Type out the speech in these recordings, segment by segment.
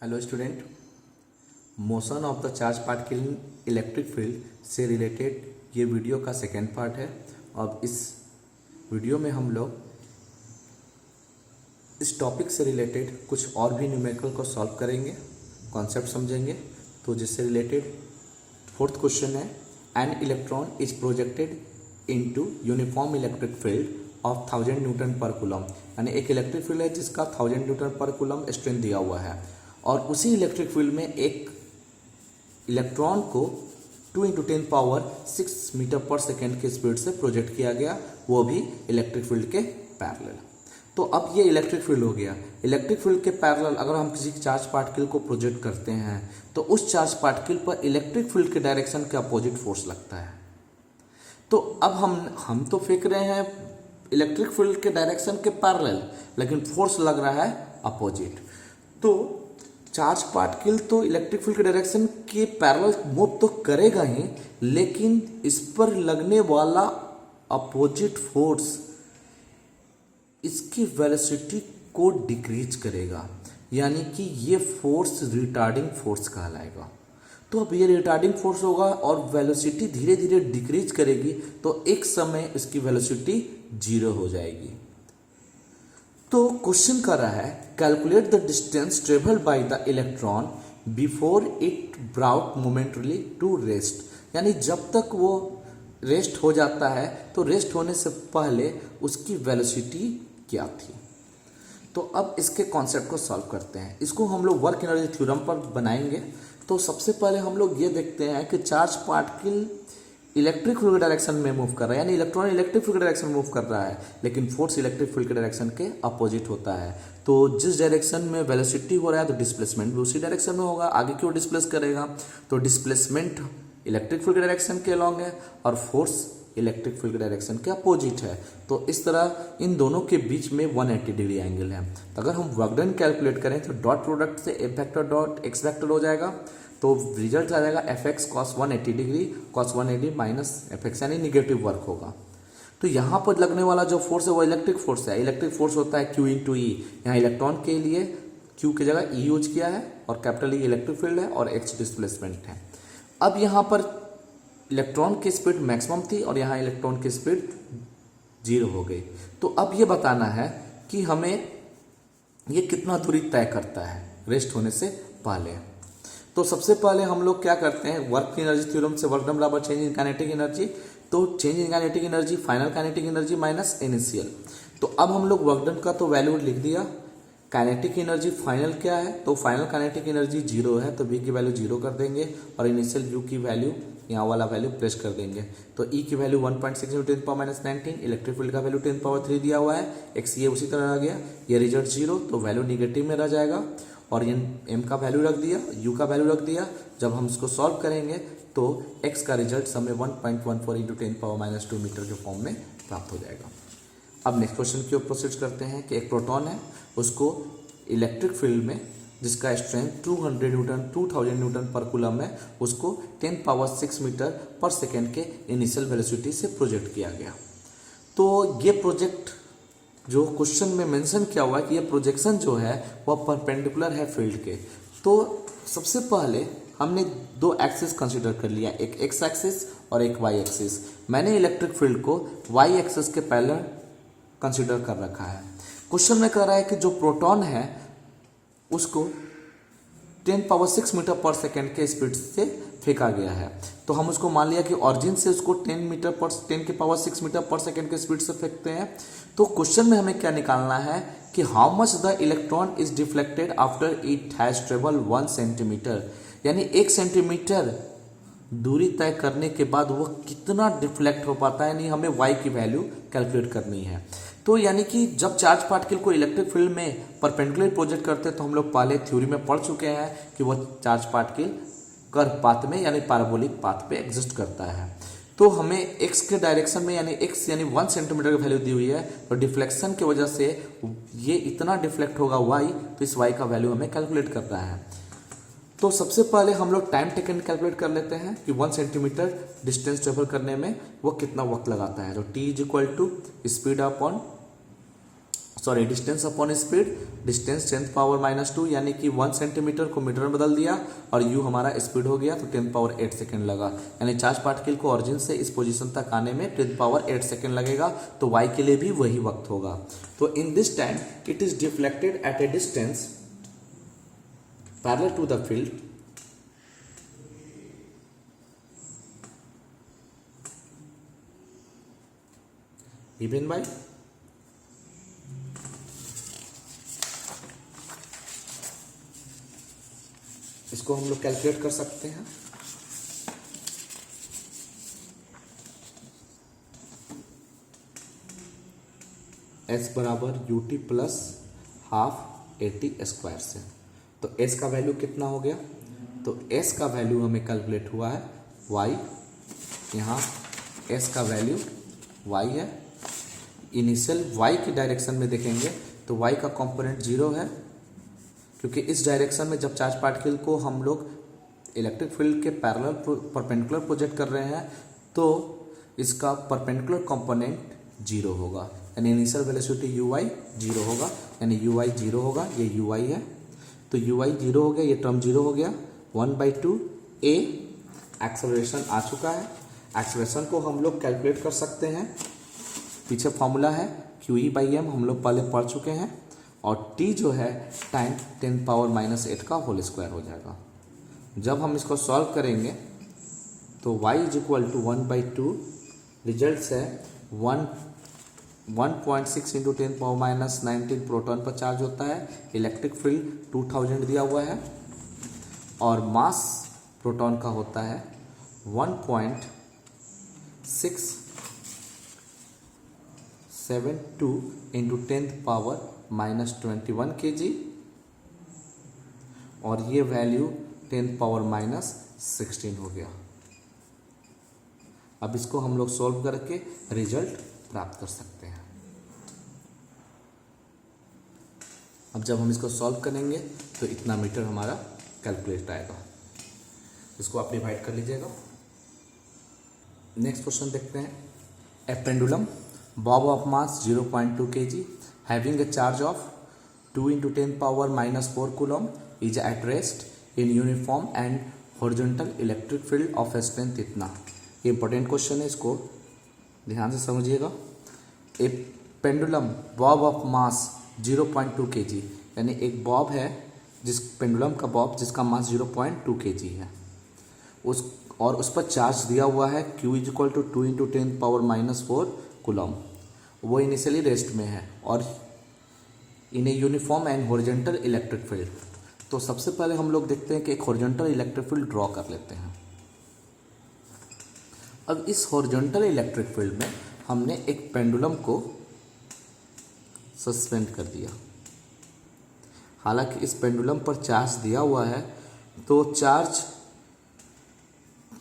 Hello student, motion of the charge particle in electric field से related ये video का second part है। अब इस वीडियो में हम लोग इस टॉपिक से रिलेटेड कुछ और भी न्यूमेरिकल को सॉल्व करेंगे, कॉन्सेप्ट समझेंगे। तो जिससे रिलेटेड फोर्थ क्वेश्चन है, an electron is projected into uniform electric field of 1000 Newton पर कूलम। यानी एक इलेक्ट्रिक फील्ड है जिसका 1000 न्यूटन पर कूलम स्ट्रेंथ दिया हुआ है और उसी इलेक्ट्रिक फील्ड में एक इलेक्ट्रॉन को 2 × 10⁶ मीटर पर सेकेंड के स्पीड से प्रोजेक्ट किया गया, वो भी इलेक्ट्रिक फील्ड के पैरेलल। तो अब ये इलेक्ट्रिक फील्ड हो गया। इलेक्ट्रिक फील्ड के पैरेलल अगर हम किसी चार्ज पार्टिकल को प्रोजेक्ट करते हैं तो उस चार्ज पार्टिकल पर इलेक्ट्रिक फील्ड के डायरेक्शन के अपोजिट फोर्स लगता है। तो अब हम तो फेंक रहे हैं इलेक्ट्रिक फील्ड के डायरेक्शन के पैरेलल, लेकिन फोर्स लग रहा है अपोजिट। तो चार्ज पार्टिकल तो इलेक्ट्रिक फील्ड के डायरेक्शन के पैरेलल मूव तो करेगा ही, लेकिन इस पर लगने वाला अपोजिट फोर्स इसकी वेलोसिटी को डिक्रीज करेगा, यानी कि ये फोर्स रिटार्डिंग फोर्स कहलाएगा। तो अब ये रिटार्डिंग फोर्स होगा और वेलोसिटी धीरे धीरे डिक्रीज करेगी, तो एक समय इसकी वेलोसिटी 0 हो जाएगी। तो क्वेश्चन कर रहा है, calculate the distance travelled by the electron before it brought momentarily to rest. यानी जब तक वो रेस्ट हो जाता है तो रेस्ट होने से पहले उसकी वेलोसिटी क्या थी। तो अब इसके कॉन्सेप्ट को सॉल्व करते हैं। इसको हम लोग वर्क एनर्जी थ्योरम पर बनाएंगे। तो सबसे पहले हम लोग ये देखते हैं कि चार्ज पार्टिकल इलेक्ट्रिक फील्ड के डायरेक्शन में मूव कर रहा है, यानी इलेक्ट्रॉन इलेक्ट्रिक फील्ड के डायरेक्शन में मूव कर रहा है, लेकिन फोर्स इलेक्ट्रिक फील्ड के डायरेक्शन के अपोजिट होता है। तो जिस डायरेक्शन में वेलोसिटी हो रहा है तो डिस्प्लेसमेंट भी उसी डायरेक्शन में होगा। आगे क्यों डिस्प्लेस करेगा, तो डिस्प्लेसमेंट इलेक्ट्रिक फील्ड के डायरेक्शन के अलॉन्ग है और फोर्स इलेक्ट्रिक फील्ड के डायरेक्शन के अपोजिट है। तो इस तरह इन दोनों के बीच में 180 डिग्री एंगल है। तो अगर हम वर्क डन कैलकुलेट करें तो डॉट प्रोडक्ट से F vector dot x vector हो जाएगा। तो रिजल्ट आ जाएगा F x cos 180 degree cos 180 minus F x, यानी निगेटिव वर्क होगा। तो यहाँ पर लगने वाला जो फोर्स है वो इलेक्ट्रिक फोर्स है। इलेक्ट्रिक फोर्स होता है Q × E। यहाँ इलेक्ट्रॉन के लिए Q की जगह E यूज किया है और कैपिटल E इलेक्ट्रिक फील्ड है और H डिस्प्लेसमेंट है। अब यहाँ पर इलेक्ट्रॉन की स्पीड मैक्सिमम थी और यहाँ इलेक्ट्रॉन की स्पीड 0 हो गई। तो अब ये बताना है कि हमें ये कितना दूरी तय करता है रेस्ट होने से पहले। तो सबसे पहले हम लोग क्या करते हैं, वर्क एनर्जी थ्योरम से वर्क डन बराबर चेंज इन काइनेटिक एनर्जी। तो change in kinetic energy final kinetic energy minus initial. तो अब हम लोग वर्क डन का तो वैल्यू लिख दिया। काइनेटिक एनर्जी फाइनल क्या है, तो फाइनल काइनेटिक एनर्जी 0 है, तो V की वैल्यू 0 कर देंगे और इनिशियल U की वैल्यू यहाँ वाला वैल्यू प्रेस कर देंगे। तो E की वैल्यू 1.6 × 10⁻⁻19, इलेक्ट्रिक फील्ड का वैल्यू 10⁻³ दिया हुआ है, x ये उसी तरह आ गया, ये रिजल्ट 0, तो वैल्यू निगेटिव में रह जाएगा। और ये m का वैल्यू रख दिया, u का वैल्यू रख दिया। जब हम इसको सॉल्व करेंगे तो x का रिजल्ट हमें 1.14 × 10⁻² मीटर के फॉर्म में प्राप्त हो जाएगा। अब नेक्स्ट क्वेश्चन की ओर प्रोसीड करते हैं कि एक प्रोटॉन है, उसको इलेक्ट्रिक फील्ड में जिसका स्ट्रेंथ 2000 न्यूटन पर कूलम है, उसको 10⁶ मीटर पर सेकेंड के इनिशियल वेलोसिटी से प्रोजेक्ट किया गया। तो ये प्रोजेक्ट जो क्वेश्चन में मेंशन किया हुआ है कि ये प्रोजेक्शन जो है वह परपेंडिकुलर है फील्ड के। तो सबसे पहले हमने 2 एक्सिस कंसीडर कर लिया, एक एक्स एक्सिस और एक वाई एक्सिस। मैंने इलेक्ट्रिक फील्ड को वाई एक्सिस के पैरेलल कंसीडर कर रखा है। क्वेश्चन में कह रहा है कि जो प्रोटॉन है उसको 10⁶ मीटर पर सेकेंड के स्पीड से फेंका गया है। तो हम उसको मान लिया कि ऑरिजिन से उसको 10⁶ मीटर पर सेकेंड के स्पीड से फेंकते हैं। तो क्वेश्चन में हमें क्या निकालना है कि how much the electron is deflected after it has travel 1 centimetre, यानी 1 सेंटीमीटर दूरी तय करने के बाद वह कितना डिफ्लेक्ट हो पाता है, यानी हमें y की वैल्यू कैलकुलेट करनी है। तो यानी कि जब चार्ज पार्टिकल को इलेक्ट्रिक फील्ड में परपेंडिकुलर प्रोजेक्ट करते हैं तो हम लोग पहले थ्योरी में पढ़ चुके हैं कि वह चार्ज पार्टिकल कर्व पाथ में यानी पैराबोलिक पाथ पे एग्जिस्ट करता है। तो हमें x के डायरेक्शन में यानी x यानी 1 सेंटीमीटर की वैल्यू दी हुई है, तो डिफ्लेक्शन की वजह से ये इतना डिफ्लेक्ट होगा y, तो इस y का वैल्यू हमें कैलकुलेट करना है। तो सबसे पहले हम लोग टाइम टेकन कैलकुलेट कर लेते हैं कि 1 सेंटीमीटर डिस्टेंस ट्रेवल करने में वो कितना वक्त लगाता है। तो t = speed upon sorry distance upon speed, distance 10 power -2 यानी कि 1 सेंटीमीटर को मीटर में बदल दिया और u हमारा स्पीड हो गया तो 10 पावर 8 सेकेंड लगा, यानी चार्ज पार्टिकल को ऑरिजिन से इस पोजीशन तक आने में 10 पावर 8 सेकेंड लगेगा, तो y के लिए भी वही वक्त होगा। तो in this time it is deflected at a distance parallel to the field given by इसको हम लोग कैलकुलेट कर सकते हैं। s बराबर ut plus half AT square से, तो s का वैल्यू कितना हो गया, तो s का वैल्यू हमें कैलकुलेट हुआ है y, यहाँ s का वैल्यू y है। इनिशियल y की डायरेक्शन में देखेंगे तो y का कंपोनेंट 0 है, क्योंकि इस डायरेक्शन में जब चार्ज पार्टिकल को हम लोग इलेक्ट्रिक फील्ड के पैरेलल परपेंडिकुलर प्रोजेक्ट कर रहे हैं तो इसका परपेंडिकुलर कंपोनेंट 0 होगा, यानी इनिशियल वेलोसिटी uy 0 होगा, यानी uy 0 होगा, ये uy है, तो uy 0 हो गया, ये टर्म 0 हो गया। 1/2 a एक्सेलरेशन आ चुका है, एक्सेलरेशन को हम लोग कैलकुलेट कर सकते हैं, पीछे फॉर्मूला है QE/m हम लोग पहले पढ़ चुके हैं, और t जो है टाइम 10 पावर -8 का होल स्क्वायर हो जाएगा। जब हम इसको सॉल्व करेंगे तो y is equal to 1/2, result है 1.6 इंटू 10 पावर -19 प्रोटॉन पर चार्ज होता है, इलेक्ट्रिक फील्ड 2000 दिया हुआ है, और मास प्रोटॉन का होता है 1.672 इंटू 10 पावर -21 kg, और ये वैल्यू 10 पावर -16 हो गया। अब इसको हम लोग सॉल्व करके रिजल्ट प्राप्त कर सकते हैं। अब जब हम इसको सॉल्व करेंगे तो इतना मीटर हमारा कैलकुलेट आएगा, इसको आप डिवाइड कर लीजिएगा। नेक्स्ट क्वेश्चन देखते हैं। A pendulum bob of mass 0.2 kg having a charge of 2 into 10 power -4 coulomb is at rest in uniform and horizontal electric field of strength इतना। ये इंपॉर्टेंट क्वेश्चन है, इसको ध्यान से समझिएगा। A pendulum bob of mass 0.2 kg, यानी एक Bob है जिस पेंडुलम का बॉब जिसका मास 0.2 kg है, उस पर चार्ज दिया हुआ है Q = 2 into 10 पावर -4 कूलम। वो इनिशियली रेस्ट में है और in a uniform and horizontal electric field. तो सबसे पहले हम लोग देखते हैं कि एक हॉरिजॉन्टल इलेक्ट्रिक फील्ड ड्रॉ कर लेते हैं। अब इस हॉरिजॉन्टल इलेक्ट्रिक फील्ड में हमने एक पेंडुलम को सस्पेंड कर दिया। हालांकि इस पेंडुलम पर चार्ज दिया हुआ है, तो चार्ज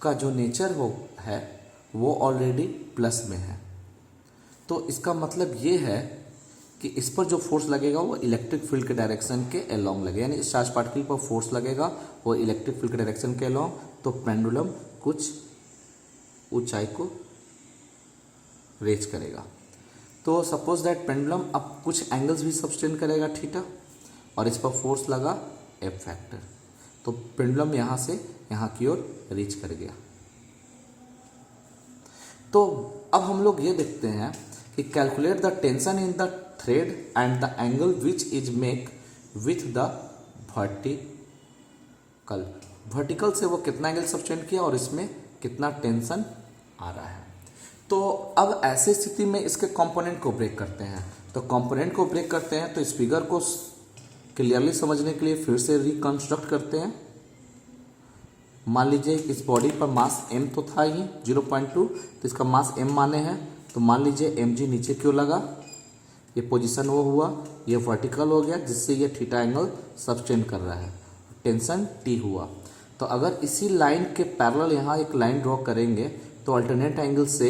का जो नेचर है वो ऑलरेडी प्लस में है, तो इसका मतलब ये है कि इस पर जो फोर्स लगेगा वो इलेक्ट्रिक फील्ड के डायरेक्शन के अलोंग लगेगा, यानी इस चार्ज पार्टिकल पर फोर्स लगेगा वो इलेक्ट्रिक फील्ड के डायरेक्शन के अलोंग, तो पेंडुलम कुछ ऊंचाई को रेज करेगा। तो सपोज दैट पेंडुलम अब कुछ एंगल्स भी सब्सटेंड करेगा थीटा, और इस पर फोर्स लगा एफ फैक्टर, तो पेंडुलम यहाँ से यहाँ की ओर रीच कर गया। तो अब हम लोग ये देखते हैं कि calculate the tension in the thread and the angle which is make with the vertical. Vertical से वो कितना एंगल सब्सटेंड किया और इसमें कितना टेंशन आ रहा है। तो अब ऐसी स्थिति में इसके कंपोनेंट को ब्रेक करते हैं। तो कंपोनेंट को ब्रेक करते हैं तो इस फिगर को क्लियरली समझने के लिए फिर से रिकंस्ट्रक्ट करते हैं। मान लीजिए इस बॉडी पर मास m तो था ही 0.2, तो इसका मास m माने हैं, तो मान लीजिए mg नीचे क्यों लगा, ये पोजीशन वो हुआ, ये वर्टिकल हो गया जिससे ये थीटा एंगल सब्सटेंड कर रहा है, टेंशन t हुआ। तो अगर इसी लाइन के पैरेलल यहाँ एक लाइन ड्रॉ करेंगे तो अल्टरनेट एंगल से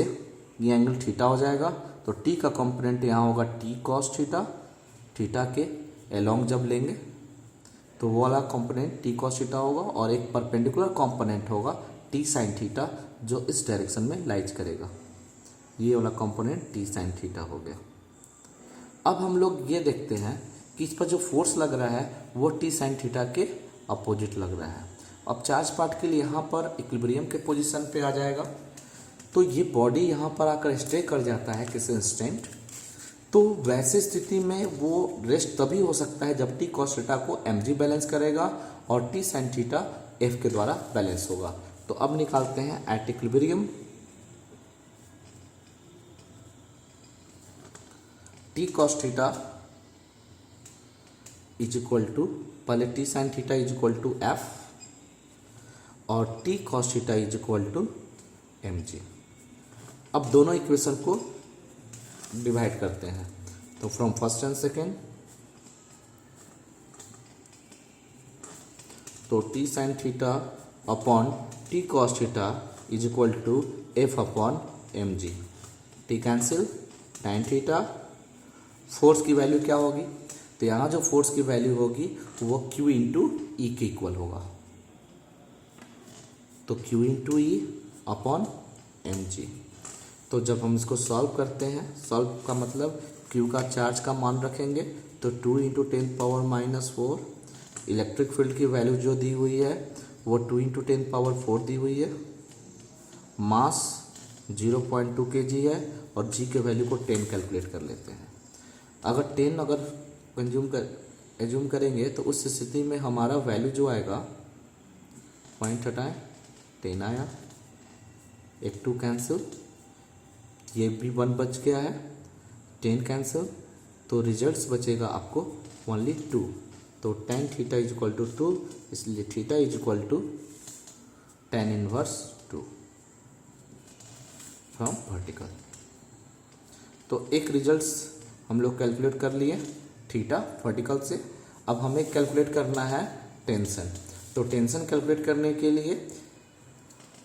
ये एंगल थीटा हो जाएगा, तो t का कंपोनेंट यहाँ होगा t cos थीटा, थीटा के एलोंग जब लेंगे तो वो वाला कंपोनेंट t cos थीटा होगा, और एक परपेंडिकुलर कंपोनेंट होगा t sin थीटा जो इस डायरेक्शन में लाइज करेगा, ये वाला कंपोनेंट t sin थीटा हो गया। अब हम लोग ये देखते हैं कि इस पर जो फोर्स लग रहा है वो टी साइन थीटा के अपोजिट लग रहा है। अब चार्ज पार्ट के लिए यहाँ पर इक्विलिब्रियम के पोजीशन पे आ जाएगा, तो ये बॉडी यहाँ पर आकर स्टे कर जाता है किसी इंस्टेंट। तो वैसे स्थिति में वो रेस्ट तभी हो सकता है जब टी कॉस थीटा को mg बैलेंस करेगा और टी साइन थीटा f के द्वारा बैलेंस होगा। तो अब निकालते हैं at equilibrium T cos theta is equal to, पहले T sine theta is equal to F और T cos theta is equal to mg। अब दोनों इक्वेशन को डिवाइड करते हैं, तो फ्रॉम फर्स्ट एंड सेकेंड, तो T sine theta upon T cos theta is equal to F upon mg। T cancel, tan theta, force की value क्या होगी, तो यहाँ जो फोर्स की वैल्यू होगी वो Q इंटू ई के इक्वल होगा, तो Q इंटू ई अपॉन mg। तो जब हम इसको सॉल्व करते हैं, सॉल्व का मतलब Q का चार्ज का मान रखेंगे, तो 2 इंटू 10⁻⁴, इलेक्ट्रिक फील्ड की वैल्यू जो दी हुई है वो 2 इंटू 10⁴ दी हुई है, मास 0.2 kg है और g के वैल्यू को 10 कैलकुलेट कर लेते हैं। अगर 10 एज्यूम करेंगे तो उस स्थिति में हमारा वैल्यू जो आएगा, पॉइंट हटाएं, 10 आया, एक 2 कैंसिल, ये भी 1 बच गया है, 10 कैंसिल, तो रिजल्ट्स बचेगा आपको ओनली 2। तो tan theta is equal to 2, इसलिए theta is equal to tan inverse 2 from vertical. तो एक रिजल्ट्स हम लोग कैलकुलेट कर लिए थीटा वर्टिकल से। अब हमें कैलकुलेट करना है टेंशन। तो टेंशन कैलकुलेट करने के लिए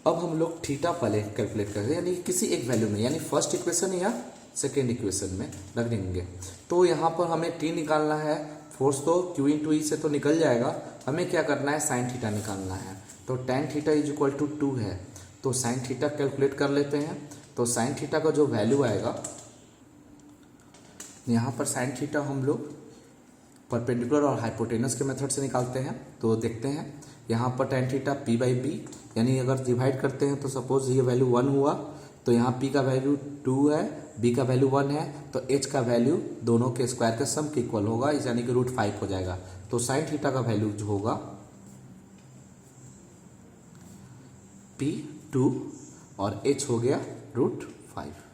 अब हम लोग थीटा पहले कैलकुलेट करेंगे, यानी किसी एक वैल्यू में, यानी फर्स्ट इक्वेशन या सेकेंड इक्वेशन में रख देंगे। तो यहाँ पर हमें टी निकालना है, फोर्स तो Q इंटू ई से तो निकल जाएगा, हमें क्या करना है, साइन थीटा निकालना है। तो tan theta is equal to 2 है, तो साइन थीटा कैलकुलेट कर लेते हैं। तो साइन थीटा का जो वैल्यू आएगा, यहाँ पर साइन थीटा हम लोग परपेंडिकुलर और हाइपोटेनस के मेथड से निकालते हैं। तो देखते हैं यहाँ पर tan थीटा p/b, यानी अगर डिवाइड करते हैं तो सपोज ये वैल्यू 1 हुआ, तो यहाँ p का वैल्यू 2 है, b का वैल्यू 1 है, तो h का वैल्यू दोनों के स्क्वायर के सम के इक्वल होगा, यानी कि √5 हो जाएगा। तो साइन थीटा का वैल्यू जो होगा p2 और h हो गया √5।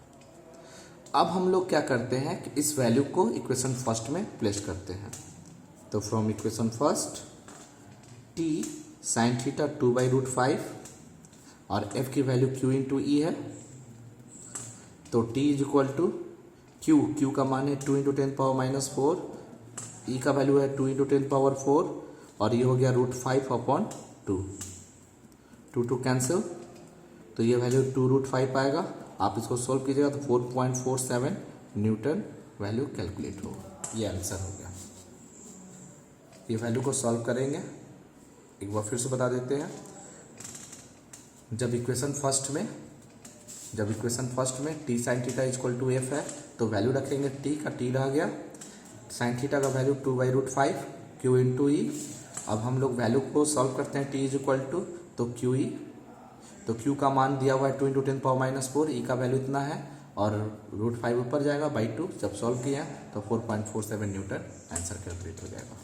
अब हम लोग क्या करते हैं कि इस वैल्यू को इक्वेशन फर्स्ट में प्लेस करते हैं। तो from equation first, t sine theta 2/√5 और f की वैल्यू Q इंटू ई है, तो t is equal to Q का मान है 2 इंटू 10⁻⁴, e का वैल्यू है 2 इंटू 10⁴, और ये हो गया √5 अपॉन 2, 2 कैंसिल, तो ये वैल्यू 2√5 आएगा। आप इसको सोल्व कीजिएगा तो 4.47 न्यूटन वैल्यू कैलकुलेट होगा। ये आंसर हो गया। ये वैल्यू को सॉल्व करेंगे, एक बार फिर से बता देते हैं। जब इक्वेशन फर्स्ट में T sine theta is equal to F है, तो वैल्यू रखेंगे टी का, टी रह गया, साइन थीटा का वैल्यू 2/√5 Q इंटू ई। अब हम लोग वैल्यू को सॉल्व करते हैं, टी इज इक्वल टू, तो क्यू ई, तो Q का मान दिया हुआ है 2 इंटू 10⁻⁴, ई का वैल्यू इतना है और √5 ऊपर जाएगा बाई 2। जब सॉल्व किया तो 4.47 न्यूटन आंसर कैलकुलेट हो जाएगा।